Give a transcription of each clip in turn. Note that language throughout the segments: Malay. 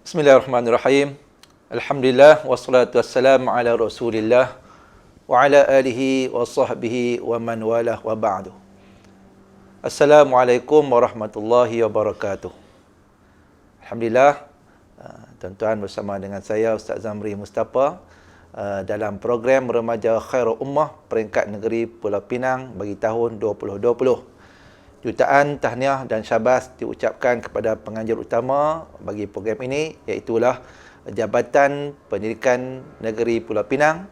Bismillahirrahmanirrahim. Alhamdulillah wassalatu wassalamu ala Rasulillah wa ala alihi wa sahbihi wa man walah wa ba'du. Assalamualaikum warahmatullahi wabarakatuh. Alhamdulillah, tuan-tuan bersama dengan saya Ustaz Zamri Mustafa dalam program Remaja Khairul Ummah peringkat negeri Pulau Pinang bagi tahun 2020. Jutaan tahniah dan syabas diucapkan kepada penganjur utama bagi program ini, iaitulah Jabatan Pendidikan Negeri Pulau Pinang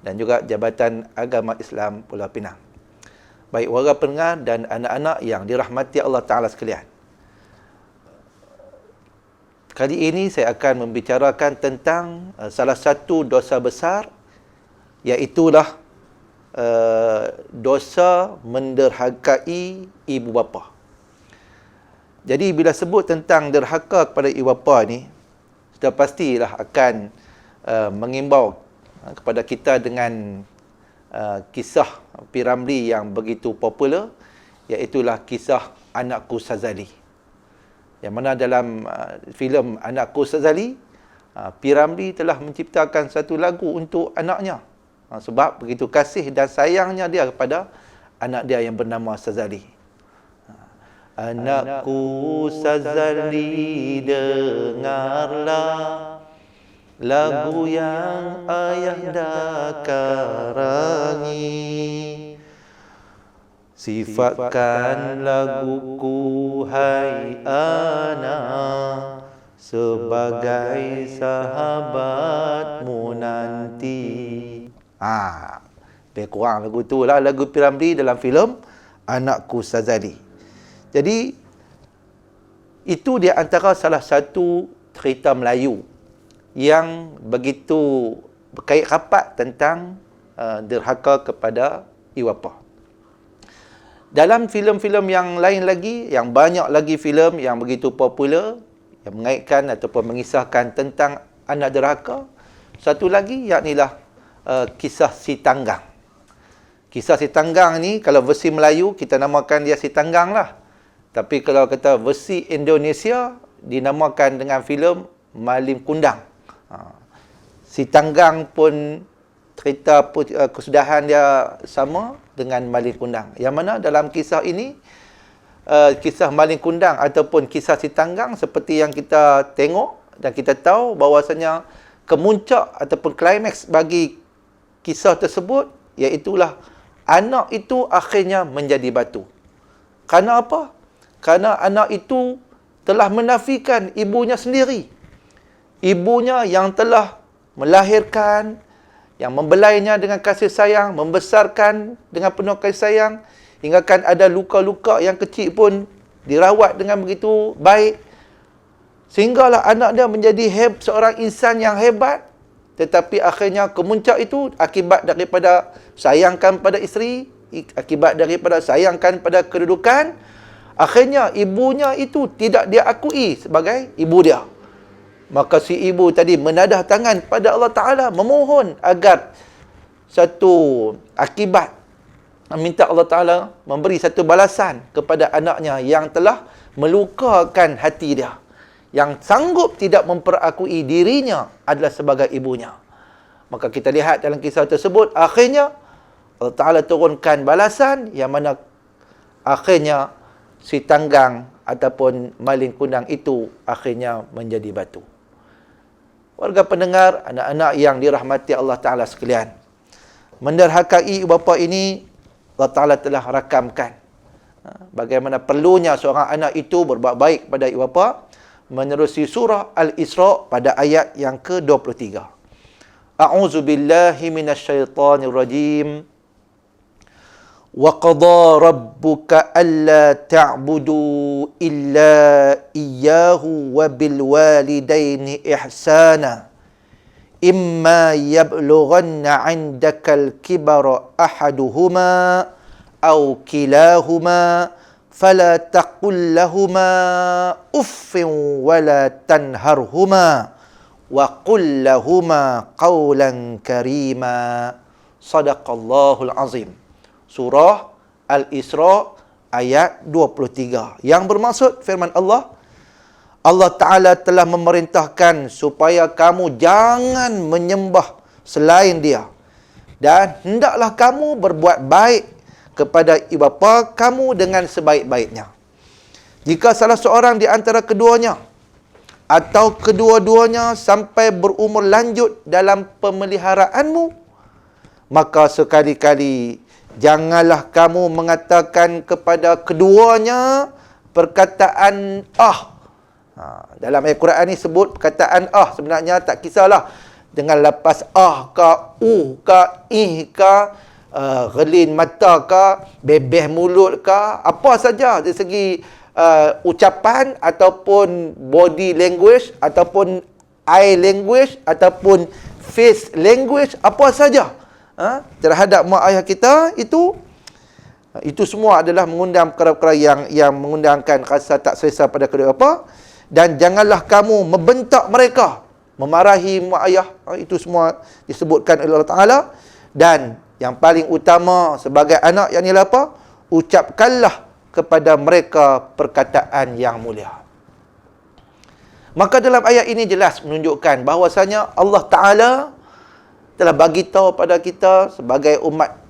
dan juga Jabatan Agama Islam Pulau Pinang. Baik warga pendengar dan anak-anak yang dirahmati Allah Ta'ala sekalian. Kali ini saya akan membicarakan tentang salah satu dosa besar, iaitulah dosa menderhakai ibu bapa. Jadi bila sebut tentang derhaka kepada ibu bapa ni, sudah pastilah akan mengimbau kepada kita dengan kisah P. Ramlee yang begitu popular, iaitulah kisah Anakku Sazali. Yang mana dalam filem Anakku Sazali, P. Ramlee telah menciptakan satu lagu untuk anaknya. Sebab begitu kasih dan sayangnya dia kepada anak dia yang bernama Sazali. Anakku Sazali, dengarlah lagu yang ayahanda karangi. Sifatkan laguku hai anak sebagai sahabatmu nanti. Lebih kurang lagu tu lah lagu P. Ramlee dalam filem Anakku Sazali. Jadi itu dia antara salah satu cerita Melayu yang begitu berkait rapat tentang derhaka kepada ibu bapa. Dalam filem-filem yang lain lagi, yang banyak lagi filem yang begitu popular yang mengaitkan ataupun mengisahkan tentang anak derhaka, satu lagi yaknilah kisah Si Tanggang. Kisah Si Tanggang ni kalau versi Melayu kita namakan dia Si Tanggang lah. Tapi kalau kata versi Indonesia dinamakan dengan filem Malin Kundang. Si Tanggang pun cerita kesudahan dia sama dengan Malin Kundang. Yang mana dalam kisah ini, kisah Malin Kundang ataupun kisah Si Tanggang seperti yang kita tengok dan kita tahu bahawasanya kemuncak ataupun klimaks bagi kisah tersebut iaitulah anak itu akhirnya menjadi batu. Kerana apa? Kerana anak itu telah menafikan ibunya sendiri. Ibunya yang telah melahirkan, yang membelainya dengan kasih sayang, membesarkan dengan penuh kasih sayang, hingga kan ada luka-luka yang kecil pun dirawat dengan begitu baik. Sehinggalah anak dia menjadi seorang insan yang hebat. Tetapi akhirnya kemuncak itu akibat daripada sayangkan pada isteri, akibat daripada sayangkan pada kedudukan, akhirnya ibunya itu tidak dia akui sebagai ibu dia. Maka si ibu tadi menadah tangan pada Allah Ta'ala, memohon agar satu akibat, meminta Allah Ta'ala memberi satu balasan kepada anaknya yang telah melukakan hati dia, yang sanggup tidak memperakui dirinya adalah sebagai ibunya. Maka kita lihat dalam kisah tersebut, akhirnya Allah Ta'ala turunkan balasan yang mana akhirnya Si Tanggang ataupun Malin Kundang itu akhirnya menjadi batu. Warga pendengar, anak-anak yang dirahmati Allah Ta'ala sekalian, menderhakai ibu bapa ini Allah Ta'ala telah rakamkan bagaimana perlunya seorang anak itu berbuat baik pada ibu bapa menerusi surah Al-Isra pada ayat yang ke-23. A'udzu billahi minasyaitonir rajim. Wa qadha rabbuka alla ta'budu illa iyyahu wa bil walidaini ihsana. Imma yablughanna 'indakal kibara ahaduhuma aw kilahuma فلا تقل لهما أف ولا تنهرهما وقل لهما قولا كريما صدق الله العظيم. Surah Al-Isra ayat 23 yang bermaksud firman Allah, Allah Ta'ala telah memerintahkan supaya kamu jangan menyembah selain Dia. Dan hendaklah kamu berbuat baik kepada ibu bapa kamu dengan sebaik-baiknya. Jika salah seorang di antara keduanya atau kedua-duanya sampai berumur lanjut dalam pemeliharaanmu, maka sekali-kali janganlah kamu mengatakan kepada keduanya perkataan dalam ayat Quran ni sebut perkataan sebenarnya tak kisahlah dengan lepas ke ke ke gelin mata ke bebeh mulut ke apa saja dari segi ucapan ataupun body language ataupun eye language ataupun face language apa saja terhadap mak ayah kita, itu semua adalah mengundang perkara-perkara yang mengundangkan rasa tak selesa pada kedua bapa. Dan janganlah kamu membentak mereka, memarahi mak ayah. Itu semua disebutkan oleh Allah Ta'ala. Dan yang paling utama sebagai anak yang ialah apa? Ucapkanlah kepada mereka perkataan yang mulia. Maka dalam ayat ini jelas menunjukkan bahawasanya Allah Ta'ala telah bagi tahu pada kita sebagai umat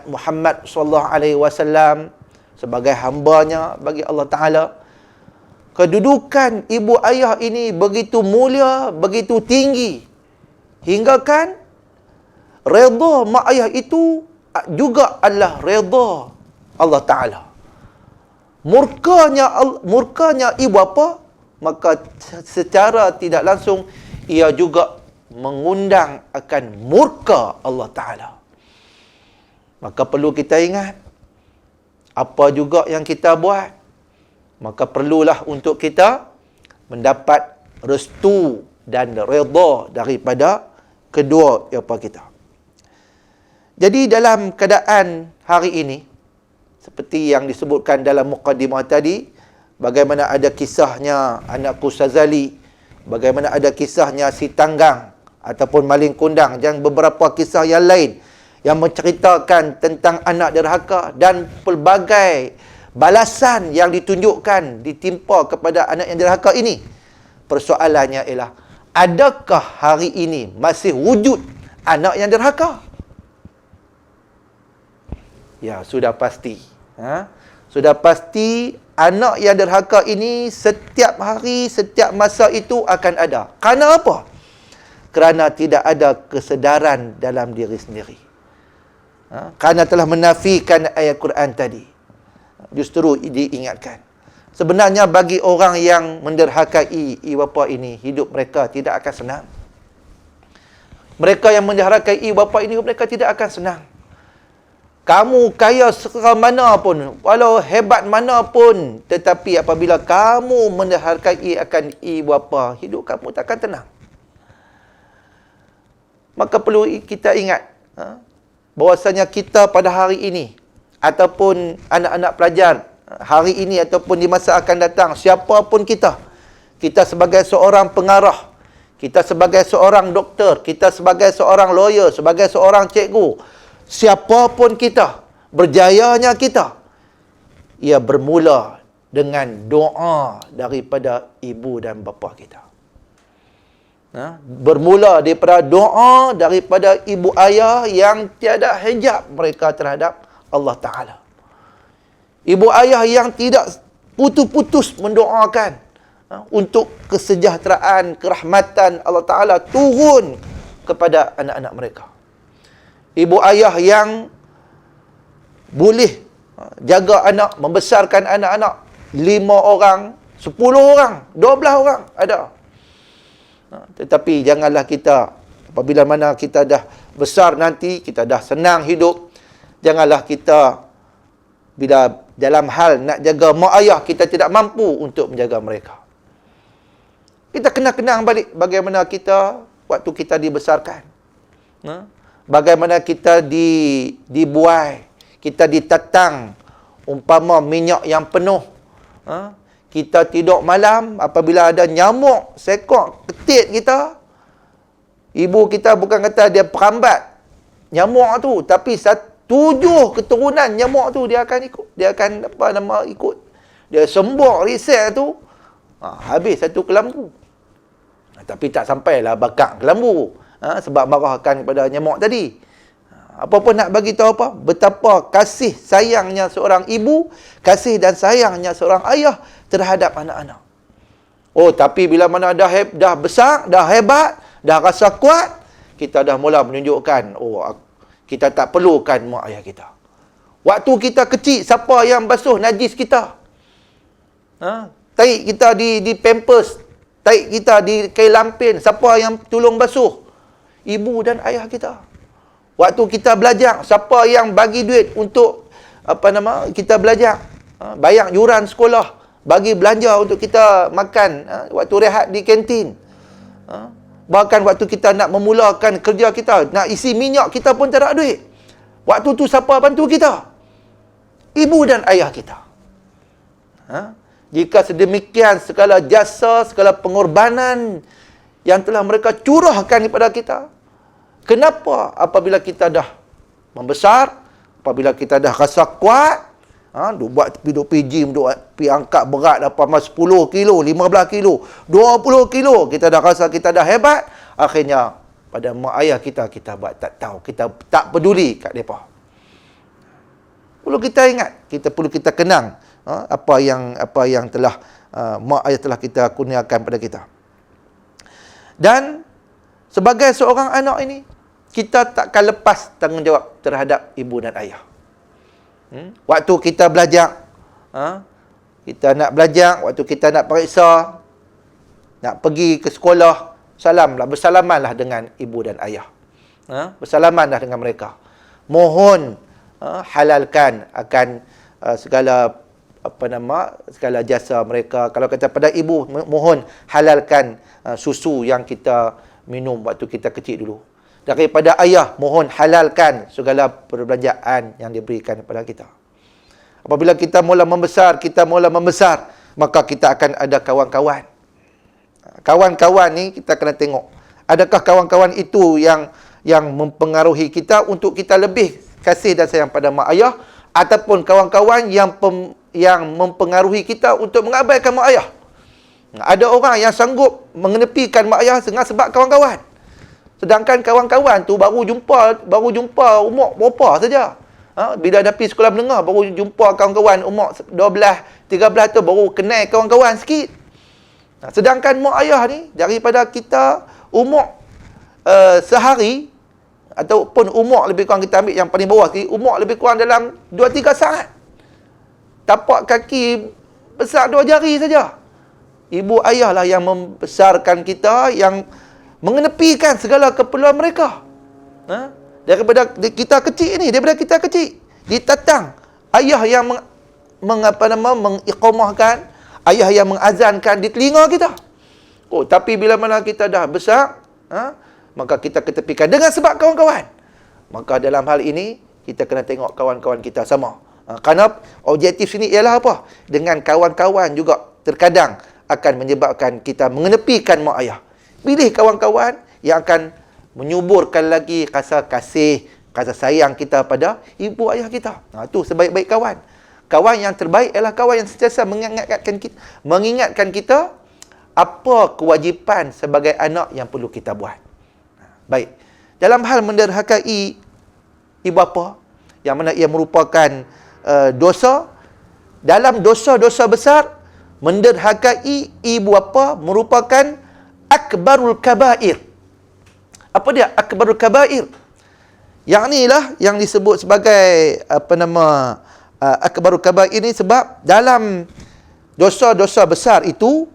Muhammad sallallahu alaihi wasallam, sebagai hamba-Nya bagi Allah Ta'ala, kedudukan ibu ayah ini begitu mulia, begitu tinggi, hingga kan redha mak ayah itu juga adalah redha Allah Ta'ala. Murkanya ibu bapa, maka secara tidak langsung ia juga mengundang akan murka Allah Ta'ala. Maka perlu kita ingat, apa juga yang kita buat, maka perlulah untuk kita mendapat restu dan redha daripada kedua bapa kita. Jadi dalam keadaan hari ini, seperti yang disebutkan dalam mukadimah tadi, bagaimana ada kisahnya anakku Sazali, bagaimana ada kisahnya si Tanggang ataupun Maling Kundang, dan beberapa kisah yang lain yang menceritakan tentang anak derhaka dan pelbagai balasan yang ditunjukkan, ditimpa kepada anak yang derhaka ini. Persoalannya ialah, adakah hari ini masih wujud anak yang derhaka? Ya, sudah pasti. Sudah pasti anak yang derhaka ini setiap hari, setiap masa itu akan ada. Kerana apa? Kerana tidak ada kesedaran dalam diri sendiri. Kerana telah menafikan ayat Quran tadi. Justru diingatkan. Sebenarnya bagi orang yang menderhakai ibu bapa ini, hidup mereka tidak akan senang. Mereka yang menderhakai ibu bapa ini, mereka tidak akan senang. Kamu kaya sekera mana pun, walau hebat mana pun, tetapi apabila kamu menderhakai akan ibu bapa, hidup kamu tak akan tenang. Maka perlu kita ingat bahwasanya kita pada hari ini ataupun anak-anak pelajar hari ini ataupun di masa akan datang, siapapun kita sebagai seorang pengarah, kita sebagai seorang doktor, kita sebagai seorang lawyer, sebagai seorang cikgu, siapapun kita, berjayanya kita, ia bermula dengan doa daripada ibu dan bapa kita. Bermula daripada doa daripada ibu ayah yang tiada hijab mereka terhadap Allah Ta'ala. Ibu ayah yang tidak putus-putus mendoakan untuk kesejahteraan, kerahmatan Allah Ta'ala turun kepada anak-anak mereka. Ibu ayah yang boleh jaga anak, membesarkan anak-anak 5 orang, 10 orang, 12 orang ada. Tetapi janganlah kita, apabila mana kita dah besar nanti, kita dah senang hidup, janganlah kita bila dalam hal nak jaga mak ayah, kita tidak mampu untuk menjaga mereka. Kita kena kenang balik bagaimana kita waktu kita dibesarkan. Bagaimana kita dibuai, kita ditatang umpama minyak yang penuh. Kita tidur malam, apabila ada nyamuk sekok ketit kita, ibu kita bukan kata dia perambat nyamuk tu, tapi 7 keturunan nyamuk tu dia akan ikut. Dia akan ikut. Dia sembur risek tu, Habis satu kelambu. Tapi tak sampailah bakar kelambu. Sebab marahkan kepada nyamuk tadi. Apa pun nak bagi tahu apa? Betapa kasih sayangnya seorang ibu, kasih dan sayangnya seorang ayah terhadap anak-anak. Tapi bila mana dah besar, dah hebat, dah rasa kuat, kita dah mula menunjukkan, kita tak perlukan mak ayah kita. Waktu kita kecil, siapa yang basuh najis kita? Taik kita di pampers, taik kita di kain lampin, siapa yang tolong basuh? Ibu dan ayah kita. Waktu kita belajar, siapa yang bagi duit untuk kita belajar? Bayar yuran sekolah, bagi belanja untuk kita makan waktu rehat di kantin. Bahkan waktu kita nak memulakan kerja kita, nak isi minyak, kita pun tak ada duit. Waktu tu siapa bantu kita? Ibu dan ayah kita. Jika sedemikian segala jasa, segala pengorbanan yang telah mereka curahkan kepada kita, kenapa apabila kita dah membesar, apabila kita dah rasa kuat, buat duduk PG, duduk pergi angkat berat apa 10 kilo, 15 kilo, 20 kilo, kita dah rasa kita dah hebat, akhirnya pada mak ayah kita buat tak tahu, kita tak peduli kat mereka. Perlu kita ingat, perlu kita kenang apa yang telah mak ayah telah kita kurniakan pada kita. Dan sebagai seorang anak ini, kita takkan lepas tanggungjawab terhadap ibu dan ayah. Waktu kita belajar, kita nak belajar, waktu kita nak periksa, nak pergi ke sekolah, bersalamanlah dengan ibu dan ayah. Bersalamanlah dengan mereka. Mohon halalkan akan segala segala jasa mereka. Kalau kata pada ibu, mohon halalkan susu yang kita minum waktu kita kecil dulu. Daripada ayah, mohon halalkan segala perbelanjaan yang diberikan kepada kita. Apabila kita mula membesar, maka kita akan ada kawan-kawan. Kawan-kawan ni kita kena tengok. Adakah kawan-kawan itu yang mempengaruhi kita untuk kita lebih kasih dan sayang pada mak ayah, ataupun kawan-kawan yang mempengaruhi kita untuk mengabaikan mak ayah. Ada orang yang sanggup mengenepikan mak ayah sebab kawan-kawan. Sedangkan kawan-kawan tu baru jumpa umur berapa saja. Bila dah pergi sekolah menengah, baru jumpa kawan-kawan umur 12, 13 tu baru kenal kawan-kawan sikit. Sedangkan mak ayah ni, daripada kita umur sehari, ataupun umur lebih kurang kita ambil yang paling bawah sekali, umur lebih kurang dalam 2-3 saat. Tapak kaki besar 2 jari saja. Ibu ayah lah yang membesarkan kita, yang mengenepikan segala keperluan mereka. Daripada kita kecil ni, daripada kita kecil, ditatang ayah yang mengiqamahkan, ayah yang mengazankan di telinga kita. Tapi bila mana kita dah besar, maka kita ketepikan dengan sebab kawan-kawan. Maka dalam hal ini, kita kena tengok kawan-kawan kita sama. Kerana objektif sini ialah apa? Dengan kawan-kawan juga terkadang akan menyebabkan kita mengenepikan mak ayah. Pilih kawan-kawan yang akan menyuburkan lagi rasa kasih, rasa sayang kita pada ibu ayah kita. Itu sebaik-baik kawan. Kawan yang terbaik ialah kawan yang sentiasa mengingatkan kita apa kewajipan sebagai anak yang perlu kita buat. Baik. Dalam hal menderhakai ibu bapa, yang mana ia merupakan dosa, dalam dosa-dosa besar, menderhakai ibu bapa merupakan akbarul kabair. Apa dia akbarul kabair? Yang inilah yang disebut sebagai akbarul kabair ini, sebab dalam dosa-dosa besar itu,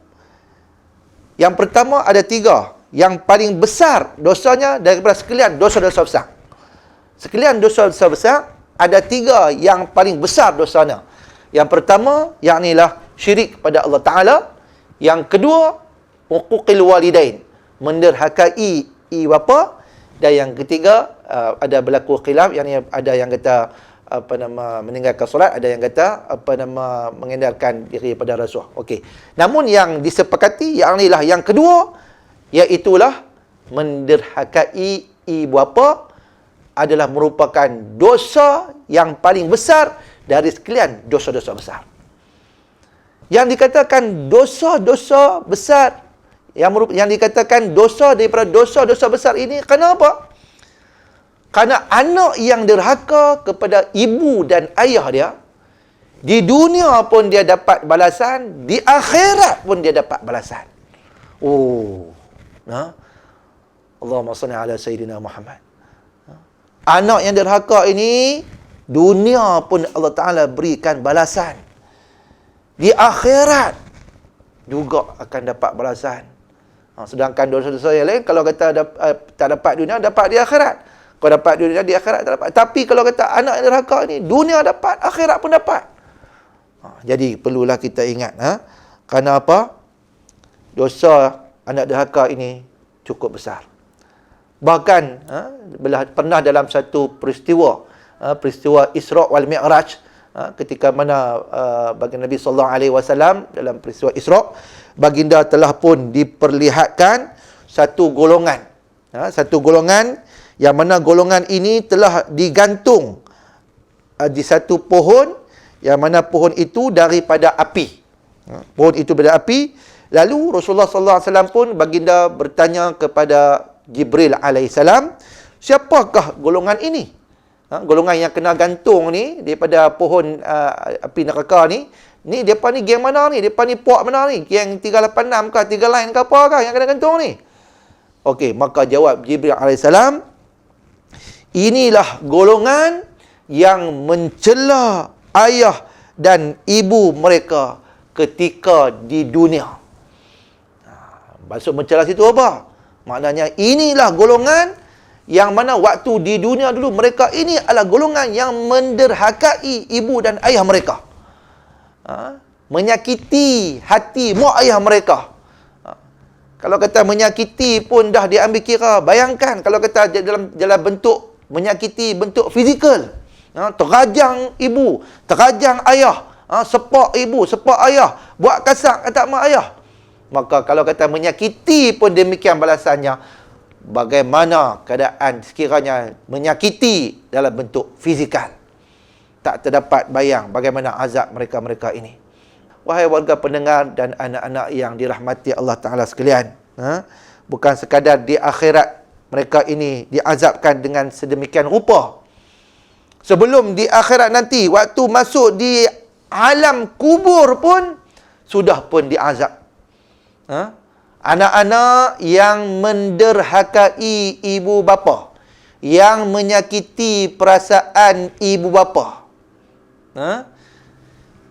yang pertama ada 3. Yang paling besar dosanya daripada sekalian dosa-dosa besar. Sekalian dosa-dosa besar, ada 3 yang paling besar dosanya. Yang pertama, yaknilah syirik kepada Allah Ta'ala. Yang kedua, uquqil walidain, menderhakai ibu bapa. Dan yang ketiga, ada berlaku khilaf, yakni ada yang kata meninggalkan solat, ada yang kata mengendarkan diri pada rasuah. Okey. Namun yang disepakati, yaknilah yang kedua, iaitulah menderhakai ibu bapa adalah merupakan dosa yang paling besar dari sekalian dosa-dosa besar. Yang dikatakan dosa-dosa besar, yang dikatakan dosa daripada dosa-dosa besar ini, kenapa? Karena anak yang derhaka kepada ibu dan ayah dia, di dunia pun dia dapat balasan, di akhirat pun dia dapat balasan. Oh, Allahumma salli ala Sayyidina Muhammad. Anak yang derhaka ini, dunia pun Allah Ta'ala berikan balasan. Di akhirat juga akan dapat balasan. Sedangkan dosa-dosa yang lain, kalau kata tak dapat dunia, dapat di akhirat. Kalau dapat dunia, di akhirat tak dapat. Tapi kalau kata anak yang derhaka ni, dunia dapat, akhirat pun dapat. Jadi perlulah kita ingat. Kerana apa? Dosa anak derhaka ini cukup besar. Bahkan pernah dalam satu peristiwa, peristiwa Isra' wal Mi'raj, ketika mana baginda Nabi sallallahu alaihi wasallam dalam peristiwa Isra', baginda telah pun diperlihatkan satu golongan. Satu golongan yang mana golongan ini telah digantung di satu pohon, yang mana pohon itu daripada api. Pohon itu daripada api. Lalu Rasulullah sallallahu alaihi wasallam pun baginda bertanya kepada Jibril alaihissalam, siapakah golongan ini? Golongan yang kena gantung ni daripada pohon api neraka ni. Ni depa ni geng mana ni? Depa ni puak mana ni? Geng 386 ke 3 line ke apa ke yang kena gantung ni? Okey, maka jawab Jibril alaihissalam, inilah golongan yang mencela ayah dan ibu mereka ketika di dunia. Maksud mencela situ apa? Maknanya inilah golongan yang mana waktu di dunia dulu, mereka ini adalah golongan yang menderhakai ibu dan ayah mereka. Menyakiti hati mak ayah mereka. Kalau kata menyakiti pun dah diambil kira. Bayangkan kalau kata dalam bentuk menyakiti, bentuk fizikal. Terajang ibu, terajang ayah, sepak ibu, sepak ayah, buat kasar kata mak ayah. Maka kalau kata menyakiti pun demikian balasannya, bagaimana keadaan sekiranya menyakiti dalam bentuk fizikal? Tak terdapat bayang bagaimana azab mereka-mereka ini. Wahai warga pendengar dan anak-anak yang dirahmati Allah Ta'ala sekalian, bukan sekadar di akhirat mereka ini diazabkan dengan sedemikian rupa. Sebelum di akhirat nanti, waktu masuk di alam kubur pun sudah pun diazab. Anak-anak yang menderhakai ibu bapa, yang menyakiti perasaan ibu bapa,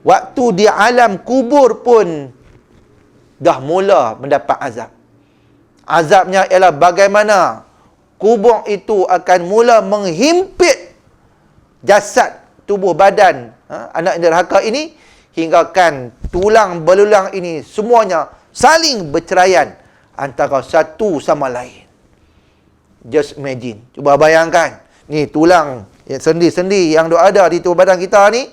waktu di alam kubur pun dah mula mendapat azab. Azabnya ialah bagaimana kubur itu akan mula menghimpit jasad, tubuh badan anak yang derhaka ini, hinggakan tulang belulang ini semuanya saling berceraian antara satu sama lain. Just imagine. Cuba bayangkan. Ni tulang, sendi-sendi yang ada di tubuh badan kita ni,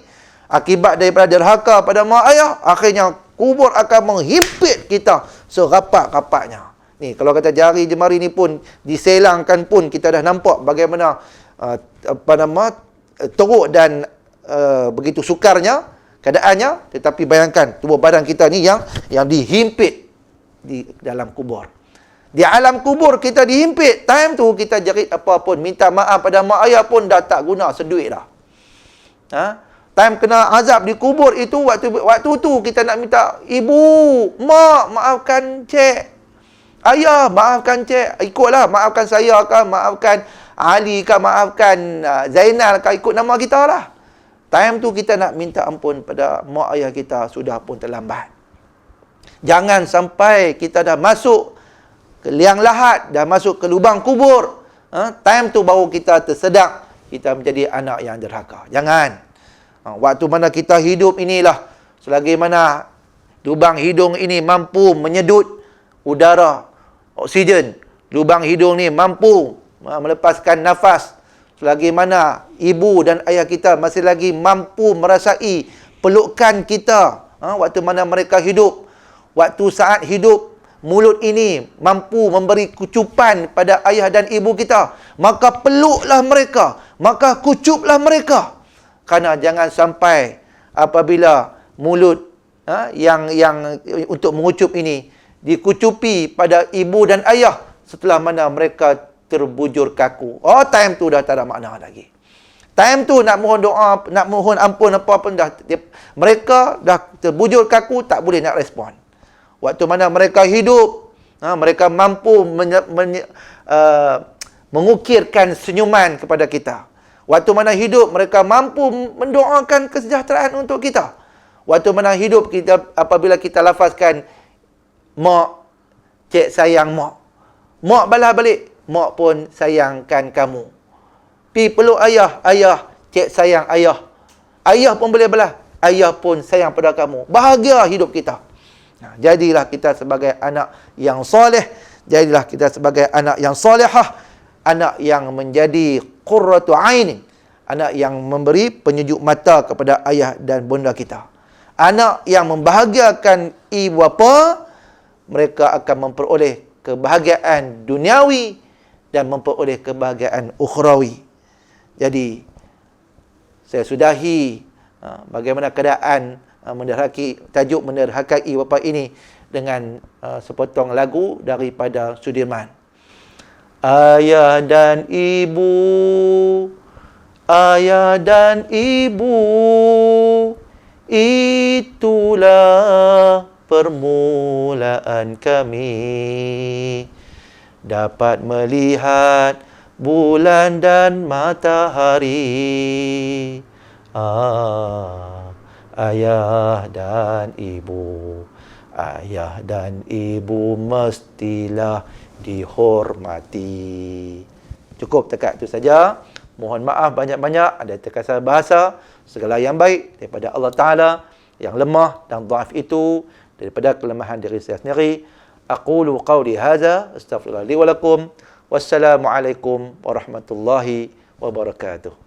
akibat daripada derhaka pada mak ayah, akhirnya kubur akan menghimpit kita serapat-rapatnya. Ni kalau kata jari jemari ni pun diselangkan pun kita dah nampak bagaimana teruk dan begitu sukarnya keadaannya. Tetapi bayangkan tubuh badan kita ni yang dihimpit di dalam kubur. Di alam kubur kita dihimpit. Time tu kita jerit apa pun, minta maaf pada mak ayah pun dah tak guna seduit dah. Time kena azab di kubur itu, waktu tu kita nak minta, ibu, mak, maafkan cik. Ayah, maafkan cik. Ikutlah, maafkan saya ke, maafkan Ali ke, maafkan Zainal ke, ikut nama kita lah. Time tu kita nak minta ampun pada mak ayah kita, sudah pun terlambat. Jangan sampai kita dah masuk ke liang lahat, dah masuk ke lubang kubur. Time tu baru kita tersedak kita menjadi anak yang derhaka. Jangan. Waktu mana kita hidup inilah, selagi mana lubang hidung ini mampu menyedut udara, oksigen, lubang hidung ni mampu melepaskan nafas, selagi mana ibu dan ayah kita masih lagi mampu merasai pelukan kita, waktu mana mereka hidup, waktu saat hidup, mulut ini mampu memberi kucupan pada ayah dan ibu kita, maka peluklah mereka, maka kucuplah mereka. Kerana jangan sampai apabila mulut yang untuk mengucup ini dikucupi pada ibu dan ayah setelah mana mereka terbujur kaku. Oh, time tu dah tak ada makna lagi. Time tu nak mohon doa, nak mohon ampun apa pun dah, mereka dah terbujur kaku, tak boleh nak respon. Waktu mana mereka hidup, mereka mampu mengukirkan senyuman kepada kita. Waktu mana hidup, mereka mampu mendoakan kesejahteraan untuk kita. Waktu mana hidup kita, apabila kita lafazkan mak, cik sayang mak, mak balas balik, mak pun sayangkan kamu. Pi peluk ayah, ayah, cik sayang ayah. Ayah pun boleh balas, ayah pun sayang pada kamu. Bahagia hidup kita. Jadilah kita sebagai anak yang soleh, jadilah kita sebagai anak yang solehah, anak yang menjadi qurratu ainin, anak yang memberi penyejuk mata kepada ayah dan bunda kita. Anak yang membahagiakan ibu bapa, mereka akan memperoleh kebahagiaan duniawi dan memperoleh kebahagiaan ukhrawi. Jadi, saya sudahi bagaimana keadaan tajuk menderhakai bapa ini dengan sepotong lagu daripada Sudirman. Ayah dan ibu, ayah dan ibu, itulah permulaan kami dapat melihat bulan dan matahari. Ayah dan ibu, ayah dan ibu mestilah dihormati. Cukup dekat itu saja. Mohon maaf banyak-banyak ada terkasar bahasa. Segala yang baik daripada Allah Ta'ala, yang lemah dan dhaif itu daripada kelemahan diri saya sendiri. Aqulu qawli hadza astaghfirullah li wa lakum. Wassalamualaikum warahmatullahi wabarakatuh.